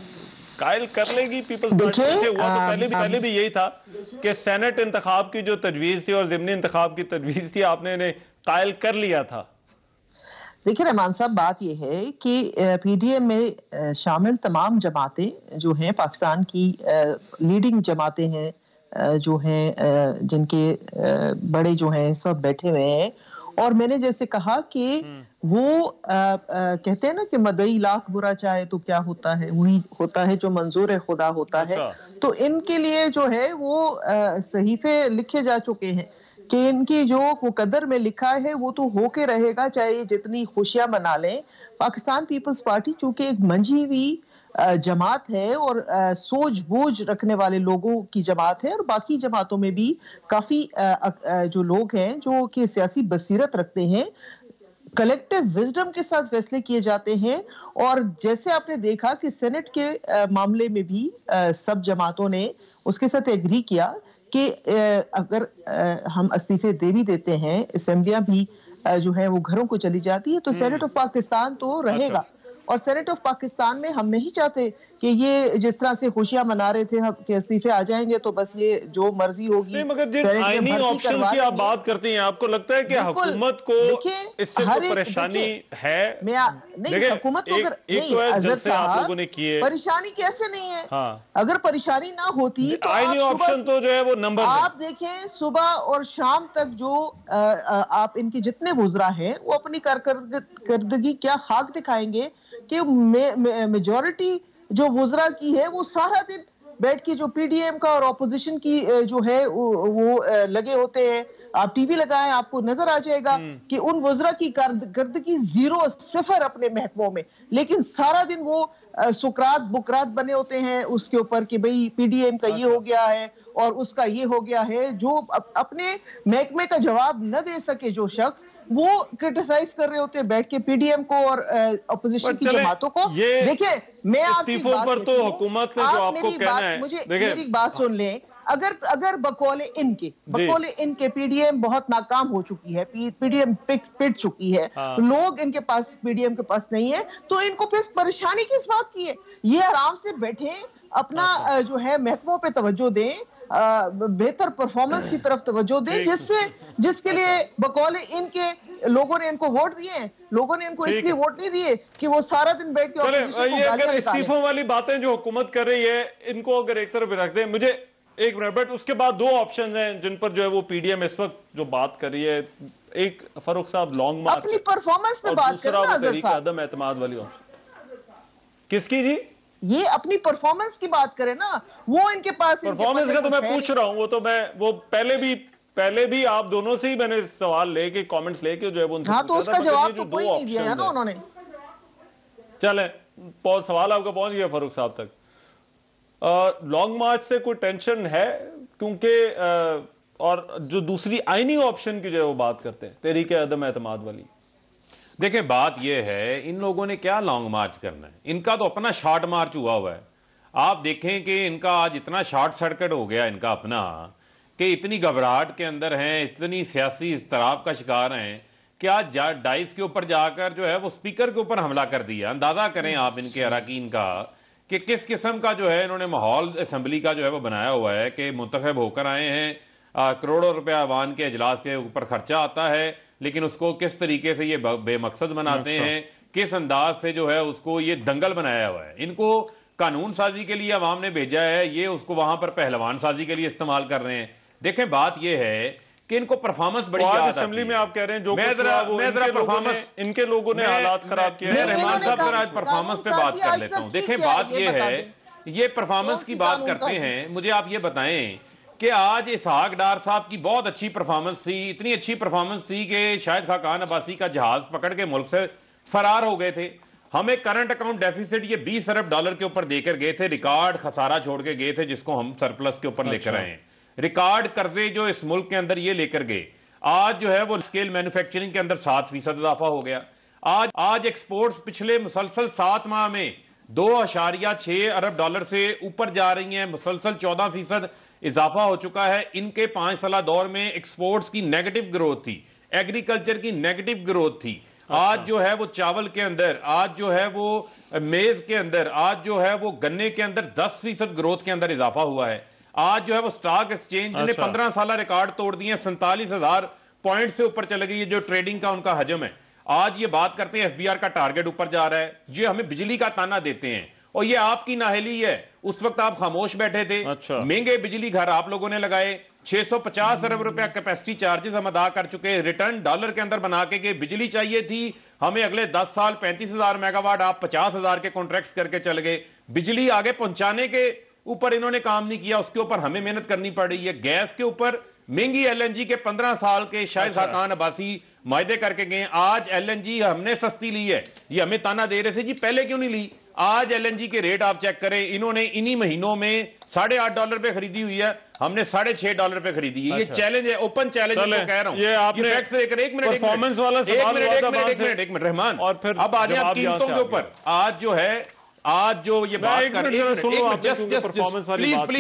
कायल कर लेगी पीपल्स पार्टी से। हुआ तो पहले भी यही था कि सेनेट इंतखाब की जो तजवीज थी और ज़िमनी इंतखाब की तजवीज थी, आपने कायल कर लिया था। देखिए रहमान साहब, बात यह है कि पीडीएम में शामिल तमाम जमातें जो हैं, पाकिस्तान की लीडिंग जमातें हैं, जो हैं जिनके बड़े जो हैं सब बैठे हुए हैं। और मैंने जैसे कहा कि वो कहते हैं ना कि मदई लाख बुरा चाहे तो क्या होता है, वही होता है जो मंजूर खुदा होता है। तो इनके लिए जो है वो सहीफे लिखे जा चुके हैं कि इनकी जो मुकद्दर में लिखा है वो तो होके रहेगा, चाहे जितनी खुशियां मना लें। पाकिस्तान पीपल्स पार्टी चूंकि एक मंझी हुई जमात है और सूझबूझ रखने वाले लोगों की जमात है, और बाकी जमातों में भी काफी जो लोग हैं जो कि सियासी बसीरत रखते हैं, कलेक्टिव विजडम के साथ फैसले किए जाते हैं। और जैसे आपने देखा कि सेनेट के मामले में भी सब जमातों ने उसके साथ एग्री किया कि अगर हम इस्तीफे दे भी देते हैं, असेंबलियां भी जो है वो घरों को चली जाती है, तो सेनेट ऑफ पाकिस्तान तो रहेगा। और सेनेट ऑफ पाकिस्तान में हम नहीं चाहते कि ये जिस तरह से खुशियां मना रहे थे कि इस्तीफे आ जाएंगे तो बस ये जो मर्जी होगी। मगर जिन आईनी ऑप्शन की आप बात करती हैं, आपको लगता है कि हुकूमत को इससे कोई परेशानी है? नहीं, हुकूमत को अगर आप लोगों ने किए, परेशानी कैसे नहीं है? अगर परेशानी ना होती तो आईनी ऑप्शन तो जो है वो नंबर, आप देखें सुबह और शाम तक जो आप इनके जितने वुज़रा हैं वो अपनी कारकर्दगी क्या खाक दिखाएंगे कि मेजॉरिटी जो वुज़रा की है वो सारा दिन बैठ के जो पीडीएम का और ऑपोजिशन की जो है वो लगे होते हैं। आप टीवी लगाएं, आपको नजर आ जाएगा कि उन वुज़रा की कारकर्दगी 0 अपने महकमों में, लेकिन सारा दिन वो सुकरात बुकरात बने होते हैं उसके ऊपर कि भाई पीडीएम का ये हो गया है और उसका ये हो गया है। जो अपने महकमे का जवाब न दे सके जो शख्स, वो क्रिटिसाइज कर रहे होते हैं बैठ के पीडीएम को और अपोजिशन की जमातों को। देखिए, मैं आपकी बात पर तो हुकूमत ने जो आपको कहना है, मुझे मेरी बात सुन लें। अगर बकौले इनके पीडीएम बहुत नाकाम हो चुकी है, पीडीएम पिट चुकी है, लोग इनके पास पीडीएम के पास नहीं है, तो इनको फिर परेशानी किस बात की है? ये आराम से बैठे अपना जो है महकमों पे तवज्जो दें, बेहतर परफॉर्मेंस की तरफ तवज्जो दें, जिसके लिए बकौले इनके लोगों ने इनको वोट दिए। लोगों ने इनको इसलिए वोट नहीं दिए कि वो सारा दिन बैठ के ऑपोजिशन को गालियां निकालें। इस्तीफों वाली बातें जो हुकूमत कर रही है, इनको अगर एक तरफ रख दें, मुझे एक मिनट, बट उसके बाद 2 ऑप्शन हैं जिन पर जो है वो पीडीएम इस वक्त जो बात कर रही है। एक फारूक साहब लॉन्ग मार्च अपनी परफॉर्मेंस पे बात कर रहे हैं, अदम एतमाद वाली ऑप्शन किसकी जी? ये अपनी परफॉर्मेंस की बात करें ना, वो इनके पास परफॉर्मेंस का तो मैं पूछ रहा हूं, वो पहले भी आप दोनों से ही मैंने सवाल लेके कमेंट्स लेके जो है वो, हाँ, तो उसका जवाब तो कोई नहीं दिया है ना उन्होंने। चले सवाल आपका पहुंच गया फारूक साहब तक। लॉन्ग मार्च से कोई टेंशन है? क्योंकि और जो दूसरी आईनी ऑप्शन की जो वो बात करते हैं, तहरीक अदम एतमाद वाली, देखिए बात यह है इन लोगों ने क्या लॉन्ग मार्च करना है, इनका तो अपना शॉर्ट मार्च हुआ है। आप देखें कि इनका आज इतना शॉर्ट सर्किट हो गया इनका अपना, कि इतनी घबराहट के अंदर हैं, इतनी सियासी इस्तराब का शिकार हैं कि आज डाइस के ऊपर जाकर जो है वो स्पीकर के ऊपर हमला कर दिया। अंदाजा करें आप इनके अरकान का कि किस किस्म का जो है इन्होंने माहौल असम्बली का जो है वो बनाया हुआ है कि मुंतखब होकर आए हैं, करोड़ों रुपया अवान के इजलास के ऊपर खर्चा आता है, लेकिन उसको किस तरीके से ये बेमकसद बनाते हैं, किस अंदाज से जो है उसको ये दंगल बनाया हुआ है। इनको कानून साजी के लिए अवाम ने भेजा है, ये उसको वहां पर पहलवान साजी के लिए इस्तेमाल कर रहे हैं। देखें बात ये है कि इनको परफॉर्मेंस बड़ी याद आती है। असेंबली में आप कह रहे हैं जो परफॉर्मेंस इनके लोगों ने हालात खराब किए। मैं रहमान साहब का आज परफॉर्मेंस पे बात कर लेता हूं। देखें बात ये है, ये परफॉर्मेंस की बात करते हैं, मुझे आप ये बताएं कि आज इसहाक डार साहब की बहुत अच्छी परफॉर्मेंस थी, इतनी अच्छी परफॉर्मेंस थी कि शाहिद खाकान अब्बासी का जहाज पकड़ के मुल्क से फरार हो गए थे। हमें करंट अकाउंट डेफिसिट ये 20 अरब डॉलर के ऊपर देकर गए थे, रिकॉर्ड खसारा छोड़ के गए थे जिसको हम सरप्लस के ऊपर लेकर आए हैं। रिकॉर्ड कर्जे जो इस मुल्क के अंदर ये लेकर गए, आज जो है वो स्केल मैन्युफैक्चरिंग के अंदर 7% इजाफा हो गया। आज एक्सपोर्ट्स पिछले मुसलसल 7 माह में 2.6 अरब डॉलर से ऊपर जा रही हैं, मुसलसल 14% इजाफा हो चुका है। इनके 5 साल दौर में एक्सपोर्ट्स की नेगेटिव ग्रोथ थी, एग्रीकल्चर की नेगेटिव ग्रोथ थी। आज जो है वो चावल के अंदर, आज जो है वो मेज के अंदर, आज जो है वो गन्ने के अंदर 10% ग्रोथ के अंदर इजाफा हुआ है। आज जो है वो स्टॉक एक्सचेंज ने 15 साल रिकॉर्ड तोड़ दिए, 47,000 पॉइंट से ऊपर चले गई है जो ट्रेडिंग का उनका हजम है। आज ये बात करते हैं FBR का टारगेट ऊपर जा रहा है, ये हमें बिजली का ताना देते हैं और ये आपकी नाहली है। उस वक्त आप खामोश बैठे थे। महंगे बिजली घर आप लोगों ने लगाए, 650 अरब रुपया कैपेसिटी चार्जेस हम अदा कर चुके, रिटर्न डॉलर के अंदर बना के बिजली चाहिए थी हमें अगले 10 साल 35,000 मेगावाट, आप 50,000 के कॉन्ट्रैक्ट्स करके चल गए। बिजली आगे पहुंचाने के ऊपर इन्होंने काम नहीं किया, उसके ऊपर हमें मेहनत करनी पड़ रही है। गैस के ऊपर महंगी LNG के 15 साल के शाहिद खाकान अब्बासी मायदे करके गए, आज LNG हमने सस्ती ली है, ये हमें ताना दे रहे थे जी पहले क्यों नहीं ली। आज LNG के रेट आप चेक करें, इन्होंने इन्हीं महीनों में $8.5 पे खरीदी हुई है, हमने $6.5 पे खरीदी है। ये चैलेंज है, ओपन चैलेंज है, कह रहा हूं। ये आपने एक मिनट रहमान, और फिर अब आ जाए आप कीमतों के ऊपर। आज जो है, आज जो ये बात कर,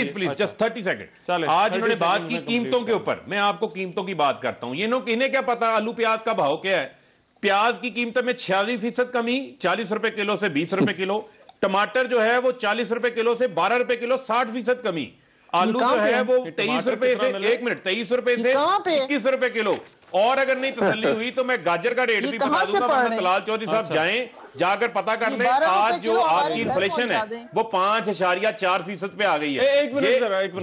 प्लीज जस्ट 30 सेकंड। आज इन्होंने बात की कीमतों के ऊपर, मैं आपको कीमतों की बात करता हूं। इन्हें क्या पता आलू प्याज का भाव क्या है। प्याज की कीमत में 46% कमी, 40 रुपए किलो से 20 रुपए किलो। टमाटर जो है वो 40 रुपए किलो से 12 रुपए किलो, 60% कमी। आलू जो है वो 23 रुपए से 23 रुपए से 21 रुपए किलो। और अगर नहीं तसल्ली हुई तो मैं गाजर का रेट भी बता दूंगा। तलाल चौधरी साहब जाएं, जाकर पता कर लें। आज जो आपकी इन्फ्लेशन है वो 5.4% पे आ गई है।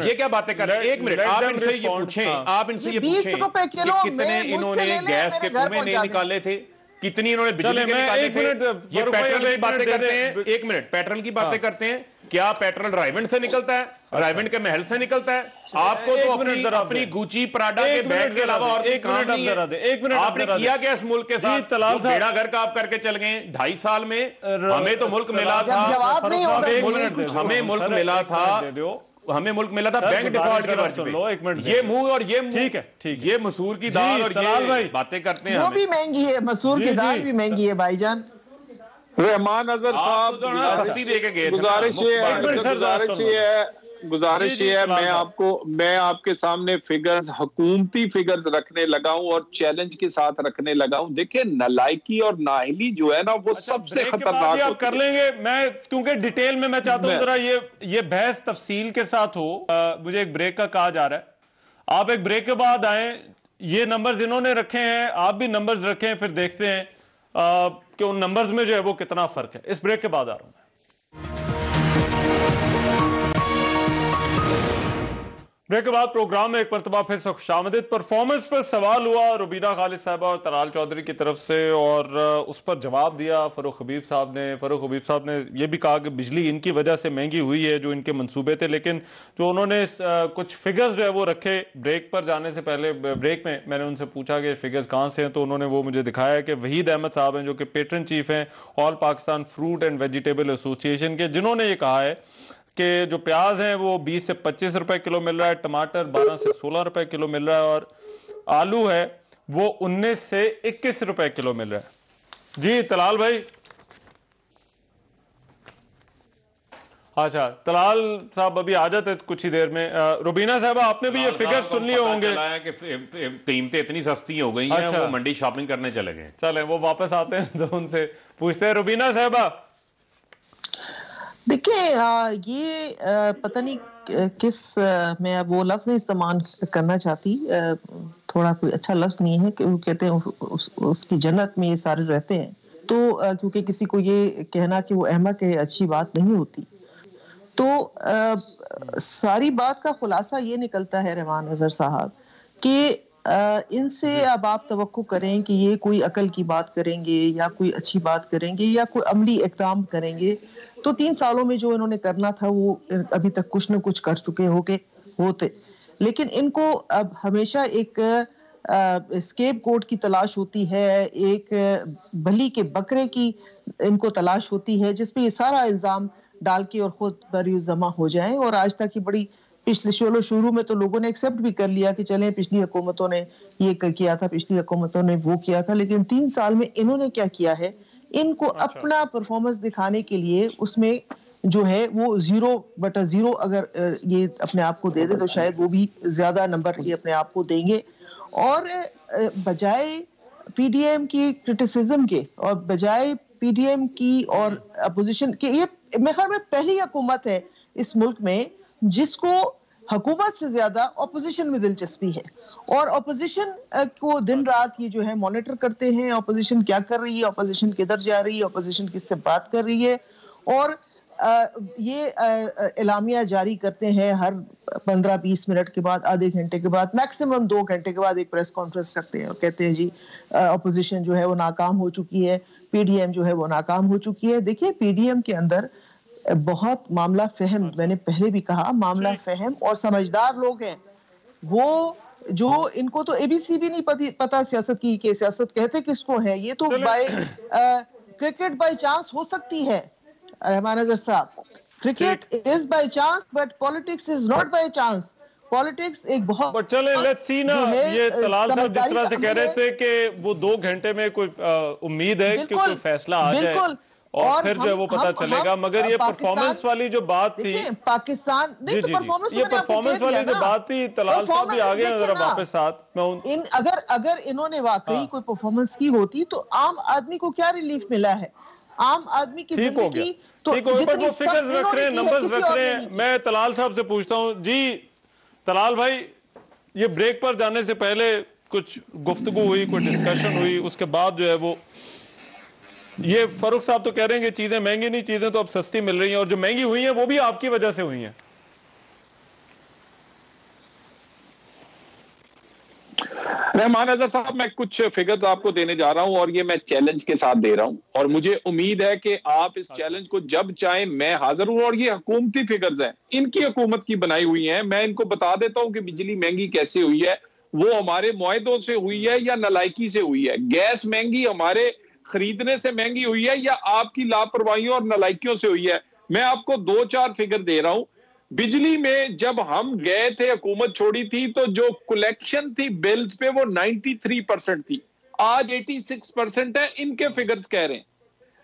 ये क्या बातें कर रहे हैं? एक मिनट, आप इनसे ये पूछें, आप इनसे ये पूछें कि कितने इन्होंने गैस के कुएं नहीं निकाले थे, कितनी इन्होंने बिजली के निकाले थे। ये पेट्रोल की बातें करते हैं, एक मिनट, पेट्रोल की बातें करते हैं। क्या पेट्रोल रायवंड से निकलता है? रायवंड के महल से निकलता है? आपको तो अपनी गुची प्राडा के बैग के अलावा और कोई काम नहीं है। आपने किया क्या इस मुल्क के साथ? बेड़ा घर का आप करके चल गए 2.5 साल में। हमें तो मुल्क मिला था, हमें मुल्क मिला था, हमें मुल्क मिला था बैंक डिफॉल्ट के वक्त पे। ये मुंह और ये ठीक है, ये मसूर की दाल और ये बातें करते हैं, वो भी महंगी है, मसूर की दाल भी महंगी है भाईजान। रहमान अजहर साहब सस्ती दे के गए, गुजारिश ये है, मैं आपके सामने फिगर्स, हुकूमती फिगर्स रखने लगा हूं और चैलेंज के साथ रखने लगा हूं। देखिए नालायकी और नाहिली जो है ना वो सबसे खतरनाक आप कर लेंगे। मैं क्योंकि डिटेल में मैं चाहता हूं जरा ये बहस तफसील के साथ हो। मुझे एक ब्रेक का कहा जा रहा है, आप एक ब्रेक के बाद आए। ये नंबर्स इन्होंने रखे हैं, आप भी नंबर्स रखें, फिर देखते हैं कि उन नंबर्स में जो है वो कितना फर्क है। इस ब्रेक के बाद आ रहा हूं। ब्रेक के बाद प्रोग्राम में एक मरतबा फिर से खुशामदीद। परफॉर्मेंस पर सवाल हुआ रुबीना खालिद साहबा और तलाल चौधरी की तरफ से, और उस पर जवाब दिया फ़ारूक हबीब साहब ने। फ़ारूक हबीब साहब ने यह भी कहा कि बिजली इनकी वजह से महंगी हुई है, जो इनके मंसूबे थे, लेकिन जो उन्होंने कुछ फिगर्स जो है वो रखे ब्रेक पर जाने से पहले। ब्रेक में मैंने उनसे पूछा कि फिगर्स कहाँ से हैं, तो उन्होंने वो मुझे दिखाया कि वहीद अहमद साहब हैं जो कि पेट्रन चीफ हैं all Pakistan fruit and vegetable association के, जिन्होंने ये कहा है कि जो प्याज है वो 20 से 25 रुपए किलो मिल रहा है, टमाटर 12 से 16 रुपए किलो मिल रहा है, और आलू है वो 19 से 21 रुपए किलो मिल रहा है। जी तलाल भाई। अच्छा तलाल साहब अभी आ जाते कुछ ही देर में। रुबीना साहब आपने भी ये फिगर सुन लिए होंगे कि कीमतें इतनी सस्ती हो गई हैं, वो मंडी शॉपिंग करने चले गए। चले वो वापस आते हैं तो उनसे पूछते हैं। रुबीना साहबा देखिए ये पता नहीं किस मैं वो लफ्ज नहीं इस्तेमाल करना चाहती, थोड़ा कोई अच्छा लफ्ज नहीं है कि वो कहते हैं उसकी जन्नत में ये सारे रहते हैं, तो क्योंकि किसी को ये कहना कि वो अहमक है अच्छी बात नहीं होती। तो सारी बात का खुलासा ये निकलता है रहमान अजहर साहब कि इनसे अब आप तवक्को करें कि ये कोई अकल की बात करेंगे या कोई अच्छी बात करेंगे या कोई अमली इक़दाम करेंगे, तो 3 सालों में जो इन्होंने करना था वो अभी तक कुछ न कुछ कर चुके होते। लेकिन इनको अब हमेशा एक स्केप गोट की तलाश होती है, एक बली के बकरे की इनको तलाश होती है जिसपे ये सारा इल्जाम डाल के और खुद बरी जमा हो जाए। और आज तक की बड़ी पिछले शुरू में तो लोगों ने एक्सेप्ट भी कर लिया कि चलें पिछली हुकूमतों ने ये किया था, पिछली हुकूमतों ने वो किया था, लेकिन 3 साल में इन्होंने क्या किया है, इनको अपना परफॉर्मेंस दिखाने के लिए उसमें जो है वो 0/0 अगर ये अपने आप को दे दे तो शायद वो भी ज्यादा नंबर ये अपने आप को देंगे। और बजाय पीडीएम की क्रिटिसिज्म के और बजाय पीडीएम की और अपोजिशन के, ये मेरे ख्याल में पहली हुकूमत है इस मुल्क में जिसको हुकूमत से ज्यादा ऑपोजिशन में दिलचस्पी है, और ऑपोजिशन को दिन रात ये जो है मॉनिटर करते हैं, ऑपोजिशन क्या कर रही है, ऑपोजिशन किधर जा रही है, ऑपोजिशन किससे बात कर रही है, और ये एलामिया जारी करते हैं हर 15-20 मिनट के बाद, आधे घंटे के बाद, मैक्सिमम 2 घंटे के बाद एक प्रेस कॉन्फ्रेंस करते हैं और कहते हैं जी ऑपोजिशन जो है वो नाकाम हो चुकी है, पीडीएम जो है वो नाकाम हो चुकी है। देखिए पीडीएम के अंदर बहुत मामला फहम, मैंने पहले भी कहा, मामला फहम और समझदार लोग हैं वो, जो इनको तो एबीसी भी नहीं पता सियासत की कि सियासत कहते किसको है। ये तो बाय क्रिकेट बाय चांस हो सकती है रहमान अजहर साहब, cricket is by chance but politics is not by chance. Politics एक बहुत चले लेट्स सी ना, ये तलाल साहब जिस तरह से कह रहे थे कि वो 2 घंटे में कोई उम्मीद है कि कोई फैसला आ जाए और फिर जो है वो पता चलेगा, मगर ये परफॉर्मेंस वाली जो बात थी पाकिस्तान नहीं, तो परफॉर्मेंस ये परफॉर्मेंस वाली जो बात थी, तलाल साहब भी आ गए जरा वापस साथ में। अगर इन्होंने वाकई कोई परफॉर्मेंस की होती तो आम आदमी को क्या रिलीफ मिला है, आम आदमी की जिंदगी तो जितनी फिगर्स रख रहे हैं, नंबर्स रख रहे हैं। मैं तलाल साहब से पूछता हूं जी, तलाल भाई ये ब्रेक पर जाने से पहले कुछ गुफ्तगू हुई, कोई डिस्कशन हुई, उसके बाद जो है वो ये फारूक साहब तो कह रहे हैं कि चीजें महंगी नहीं, चीजें तो अब सस्ती मिल रही हैं, और जो महंगी हुई हैं वो भी आपकी वजह से हुई हैं। रहमान अजहर साहब मैं कुछ फिगर्स आपको देने जा रहा हूं और ये मैं चैलेंज के साथ दे रहा हूं, और मुझे उम्मीद है कि आप इस चैलेंज को जब चाहें मैं हाजिर हूं। और ये हुकूमती फिगर्स हैं, इनकी हुकूमत की बनाई हुई हैं। मैं इनको बता देता हूं कि बिजली महंगी कैसे हुई है, वो हमारे मुआहदों से हुई है या नलायकी से हुई है। गैस महंगी हमारे खरीदने से महंगी हुई है या आपकी लापरवाहियों और नलायकियों से हुई है। मैं आपको 2-4 फिगर दे रहा हूं। बिजली में जब हम गए थे, हुकूमत छोड़ी थी, तो जो कलेक्शन थी बिल्स पे वो 93% थी, आज 86% है। इनके फिगर्स कह रहे हैं।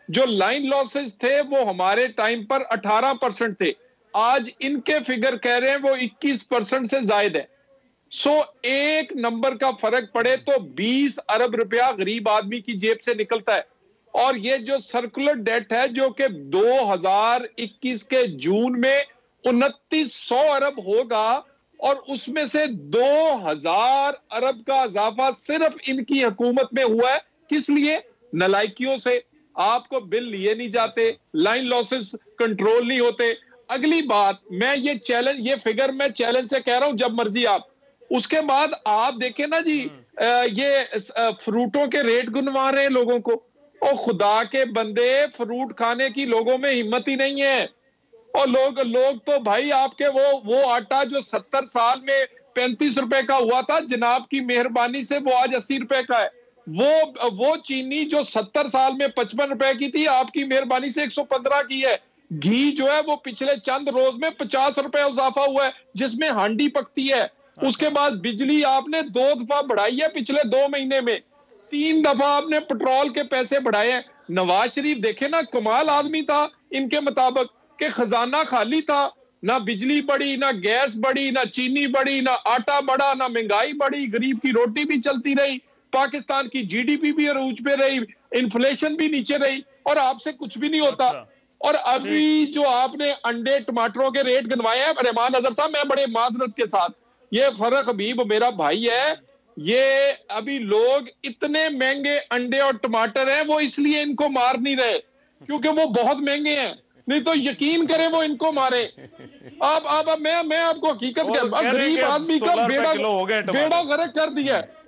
जो लाइन लॉसेस थे वो हमारे टाइम पर 18% थे, आज इनके फिगर कह रहे हैं वो 21% से ज्यादा है। सो एक नंबर का फर्क पड़े तो 20 अरब रुपया गरीब आदमी की जेब से निकलता है। और ये जो सर्कुलर डेट है जो कि 2021 के जून में 2900 अरब होगा, और उसमें से 2000 अरब का इजाफा सिर्फ इनकी हुकूमत में हुआ है। किस लिए? नलायकियों से। आपको बिल लिए नहीं जाते, लाइन लॉसेस कंट्रोल नहीं होते, अगली बात, मैं ये चैलेंज, ये फिगर मैं चैलेंज से कह रहा हूं, जब मर्जी आप, उसके बाद आप देखें ना जी, ये फ्रूटों के रेट गिनवा रहे हैं लोगों को। और खुदा के बंदे, फ्रूट खाने की लोगों में हिम्मत ही नहीं है। और लोग तो भाई आपके वो आटा जो 70 साल में 35 रुपए का हुआ था, जनाब की मेहरबानी से वो आज 80 रुपए का है। वो चीनी जो 70 साल में 55 रुपए की थी, आपकी मेहरबानी से 115 की है। घी जो है वो पिछले चंद रोज में 50 रुपए इजाफा हुआ है, जिसमें हांडी पकती है। उसके बाद बिजली आपने 2 दफा बढ़ाई है पिछले 2 महीने में, 3 दफा आपने पेट्रोल के पैसे बढ़ाए हैं। नवाज शरीफ देखे ना, कमाल आदमी था इनके मुताबिक, कि खजाना खाली था, ना बिजली बढ़ी, ना गैस बढ़ी, ना चीनी बढ़ी, ना आटा बढ़ा, ना महंगाई बढ़ी, गरीब की रोटी भी चलती रही, पाकिस्तान की जीडीपी भी अरूज पे रही, इन्फ्लेशन भी नीचे रही, और आपसे कुछ भी नहीं होता। और अभी जो आपने अंडे टमाटरों के रेट गिनवाए हैं, रहमान अजहर साहब, मैं बड़े माजरत के साथ, ये फर्क हबीब मेरा भाई है, ये अभी लोग इतने महंगे अंडे और टमाटर हैं, वो इसलिए इनको मार नहीं रहे क्योंकि वो बहुत महंगे हैं, नहीं तो यकीन करें वो इनको मारे। अब मैं आपको हकीकत गरीब आदमी का बेड़ा गर्क कर दिया है।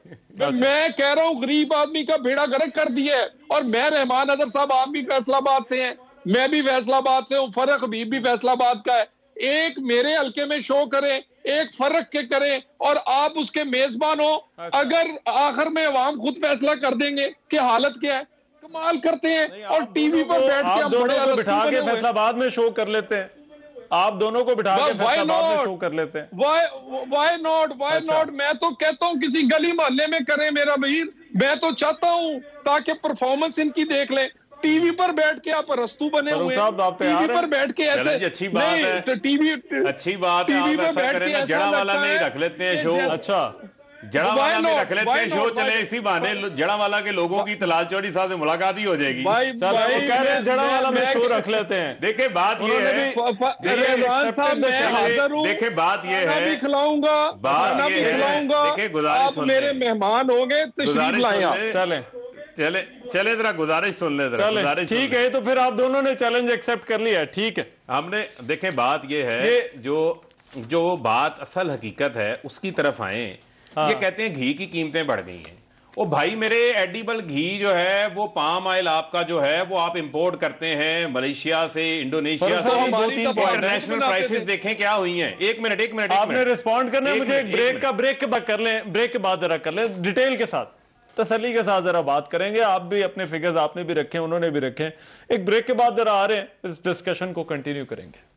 मैं कह रहा हूँ गरीब आदमी का बेड़ा गर्क कर दिया है। और मैं रहमान अजहर साहब, आप भी फैसलाबाद से हैं, मैं भी फैसलाबाद से हूँ, फर्क हबीब भी फैसलाबाद का है। एक मेरे हल्के में शो करें, एक फर्क के करें, और आप उसके मेजबान हो। अगर आखिर में अवाम खुद फैसला कर देंगे कि हालत क्या है, कमाल करते हैं। और टीवी पर बैठ के आप दोनों को बिठा के फैसलाबाद में शो कर लेते हैं, आप दोनों को बिठा के फैसलाबाद में शो कर लेते हैं। Why not? मैं तो कहता हूँ किसी गली मोहल्ले में करें मेरा वीर, मैं तो चाहता हूँ ताकि परफॉर्मेंस इनकी देख लें। टीवी पर बैठ के आप रस्तू बने हुए हैं, टीवी पर बैठ के ऐसे, अच्छी बात है, तो टीवी अच्छी बात है, आप ऐसा करें ना, जड़ावाला में ही रख लेते हैं शो। अच्छा, जड़ावाला में रख लेते हैं शो, चले इसी बहाने जड़ावाला के लोगों की तलाल चौधरी साहब से मुलाकात ही हो जाएगी। जड़ावाला में शो रख लेते हैं। देखिए बात ये है, देखिए बात ये है, खिलाऊंगा, देखिए गुजारिश, मेरे मेहमान होंगे, तशरीफ लाएं। चले जरा गुजारिश सुन ले, गुजारिश ठीक है। तो फिर आप दोनों ने चैलेंज एक्सेप्ट कर लिया, ठीक है। हमने देखे बात ये है, जो बात असल हकीकत है उसकी तरफ आए। ये कहते हैं घी की कीमतें बढ़ गई हैं। ओ भाई मेरे, एडिबल घी जो है वो पाम ऑयल आपका जो है वो आप इंपोर्ट करते हैं मलेशिया से, इंडोनेशिया से। इंटरनेशनल प्राइसेस देखें क्या हुई हैं। एक मिनट आपने रिस्पॉन्ड करना है मुझे। ब्रेक के बाद कर लें, ब्रेक के बाद जरा कर लें, डिटेल के साथ, तसल्ली के साथ जरा बात करेंगे। आप भी अपने फिगर्स आपने भी रखे, उन्होंने भी रखे। एक ब्रेक के बाद जरा आ रहे हैं, इस डिस्कशन को कंटिन्यू करेंगे।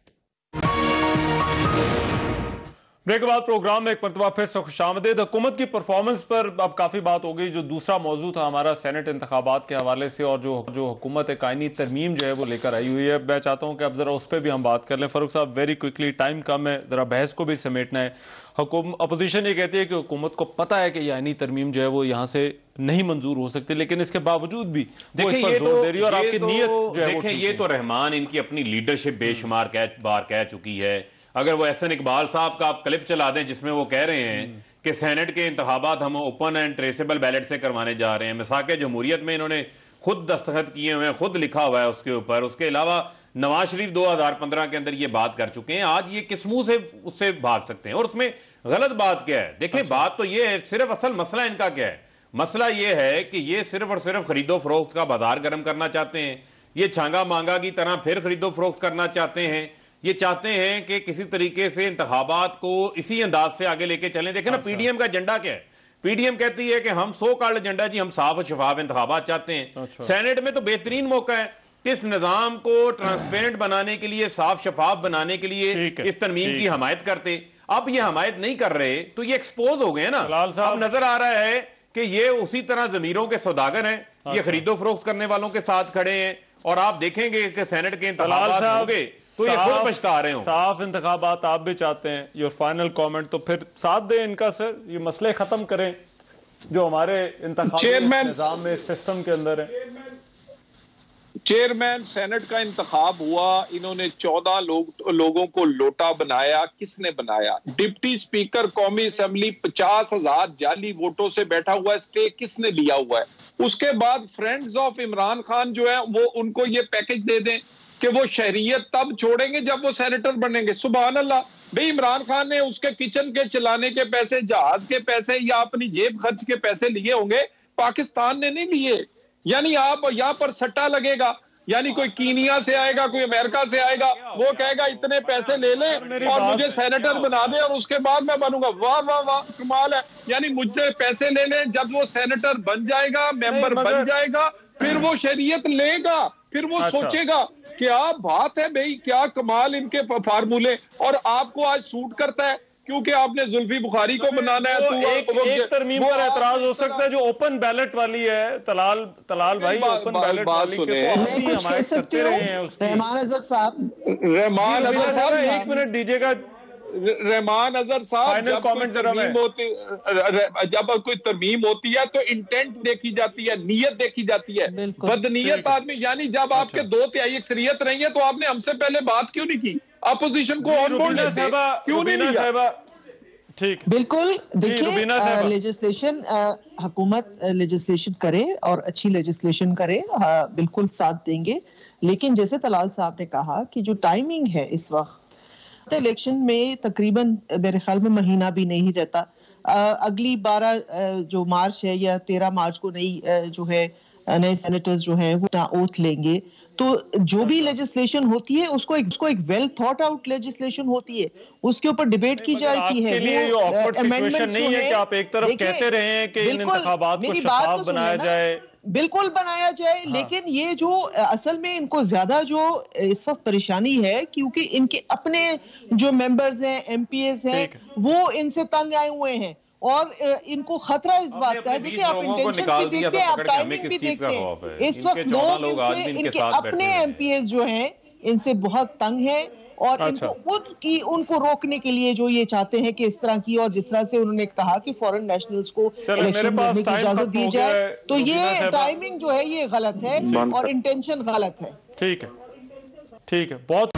ब्रेक के बाद प्रोग्राम में एक मरतबा फिर से खुशामदीद। हुकूमत की परफॉर्मेंस पर अब काफी बात हो गई। जो दूसरा मौजू था हमारा सेनेट इंतखाबात के हवाले से, और जो हुकूमत एक आईनी तरमीम जो है वो लेकर आई हुई है, मैं चाहता हूं कि अब जरा उस पर भी हम बात कर लें। फारूक साहब, वेरी क्विकली, टाइम कम है, जरा बहस को भी समेटना है। अपोजिशन ये कहती है कि हुकूमत को पता है कि ये आईनी तरमीम जो है वो यहाँ से नहीं मंजूर हो सकती, लेकिन इसके बावजूद भी देखिए ये तो रहमान इनकी अपनी लीडरशिप बेशुमार बार कह चुकी है। अगर वो एहसन इकबाल साहब का आप क्लिप चला दें जिसमें वो कह रहे हैं कि सेनेट के इंतखाबात हम ओपन एंड ट्रेसेबल बैलेट से करवाने जा रहे हैं। मिसाके जमहूरियत में इन्होंने खुद दस्तखत किए हुए हैं, खुद लिखा हुआ है उसके ऊपर। उसके अलावा नवाज शरीफ 2015 के अंदर ये बात कर चुके हैं। आज ये किस मुंह से उससे भाग सकते हैं? और उसमें गलत बात क्या है? देखिए बात तो ये है, सिर्फ असल मसला इनका क्या है? मसला ये है कि ये सिर्फ और सिर्फ खरीदो फरोख्त का बाजार गर्म करना चाहते हैं। ये छांगा मांगा की तरह फिर खरीदो फरोख्त करना चाहते हैं। ये चाहते हैं कि किसी तरीके से इंतखाबात को इसी अंदाज से आगे लेके चलें। देखें ना पीडीएम का एजेंडा क्या है। पीडीएम कहती है कि हम सो कॉल्ड एजेंडा जी, हम साफ और शफाफ इंतखाबात चाहते हैं। सेनेट में तो बेहतरीन मौका है इस निजाम को ट्रांसपेरेंट बनाने के लिए, साफ शफाफ बनाने के लिए इस तरमीम की हमायत करते। अब ये हमायत नहीं कर रहे तो ये एक्सपोज हो गए ना। अब नजर आ रहा है कि ये उसी तरह जमीरों के सौदागर हैं, ये खरीदो फरोख्त करने वालों के साथ खड़े हैं। और आप देखेंगे कि सेनेट के इंतखाबात होंगे तो ये खुद पछता रहे हों। साफ इंतखाबात आप भी चाहते हैं। योर फाइनल कमेंट, तो फिर साथ दें इनका सर, ये मसले खत्म करें जो हमारे इंतखाबाती निजाम में, सिस्टम के अंदर है। चेयरमैन सेनेट का इंतखाब हुआ, इन्होंने 14 लोगों को लोटा बनाया। किसने बनाया? डिप्टी स्पीकर कौमी असेंबली 50,000 जाली वोटों से बैठा हुआ है। स्टे किसने लिया हुआ है? उसके बाद फ्रेंड्स ऑफ इमरान खान जो है वो उनको ये पैकेज दे दें कि वो शहरियत तब छोड़ेंगे जब वो सेनेटर बनेंगे। सुभान अल्लाह। भाई इमरान खान ने उसके किचन के चलाने के पैसे, जहाज के पैसे या अपनी जेब खर्च के पैसे लिए होंगे, पाकिस्तान ने नहीं लिए। यानी आप यहाँ पर सट्टा लगेगा, यानी कोई कीनिया से आएगा, कोई अमेरिका से आएगा, वो कहेगा इतने पैसे ले ले और मुझे सेनेटर बना दे और उसके बाद मैं बनूंगा। वाह वाह वाह, कमाल है। यानी मुझसे पैसे ले ले, जब वो सेनेटर बन जाएगा, मेंबर बन जाएगा, फिर वो शरीयत लेगा, फिर वो सोचेगा। क्या बात है भाई, क्या कमाल इनके फार्मूले। और आपको आज सूट करता है क्योंकि आपने जुल्फी बुखारी को बनाना है। तो एक तरमीम पर एतराज हो सकता है जो ओपन बैलेट वाली है। तलाल भाई, ओपन बैलेट वाली के तो आप ही हमायत करते रहे हैं उसकी। रहमान अजहर साहब, एक मिनट दीजिएगा। रहमान अजहर साहब, जब कोई तरमीम होती है तो इंटेंट देखी जाती है, नीयत देखी जाती है। बदनीयत आदमी, यानी जब आपके 2/3 अक्सरियत रही है तो आपने हमसे पहले बात क्यों नहीं की? अपोजिशन को ऑन बोर्ड क्यों नहीं लिया? ठीक, बिल्कुल। देखिए, लेजिस्लेशन, हुकूमत लेजिस्लेशन करे और अच्छी लेजिस्लेशन करे, बिल्कुल साथ देंगे। लेकिन जैसे तलाल साहब ने कहा कि जो टाइमिंग है इस वक्त इलेक्शन में, तकरीबन मेरे ख्याल में महीना भी नहीं रहता। अगली 12 जो मार्च है या 13 मार्च को नई जो है नए सेनेटर्स जो हैं वो ओथ लेंगे। तो जो भी लेजिस्लेशन होती है उसको एक वेल थॉट आउट लेजिस्लेशन होती है, उसके ऊपर डिबेट की जाती है। आपके लिए ये ऑकवर्ड सिचुएशन नहीं है कि आप एक तरफ कहते रहे हैं कि इन इंतखाबात को शफाफ बनाया जाए? बिल्कुल बनाया जाए, लेकिन ये जो असल में इनको ज्यादा जो इस वक्त परेशानी है, क्योंकि इनके अपने जो मेंबर्स हैं, एमपीएस हैं, वो इनसे तंग आए हुए हैं और इनको खतरा इस बात का है। देखिए, आप इंटेंशन भी देखते हैं, आप टाइमिंग भी देखते हैं। इस वक्त लोग इनके अपने एमपीएस जो हैं इनसे बहुत तंग हैं और इनको उनको रोकने के लिए जो ये चाहते हैं कि इस तरह की, और जिस तरह से उन्होंने कहा कि फॉरेन नेशननल्स को इलेक्शन लड़ने की इजाजत दी जाए, तो ये टाइमिंग जो है ये गलत है और इंटेंशन गलत है। ठीक है, ठीक है, बहुत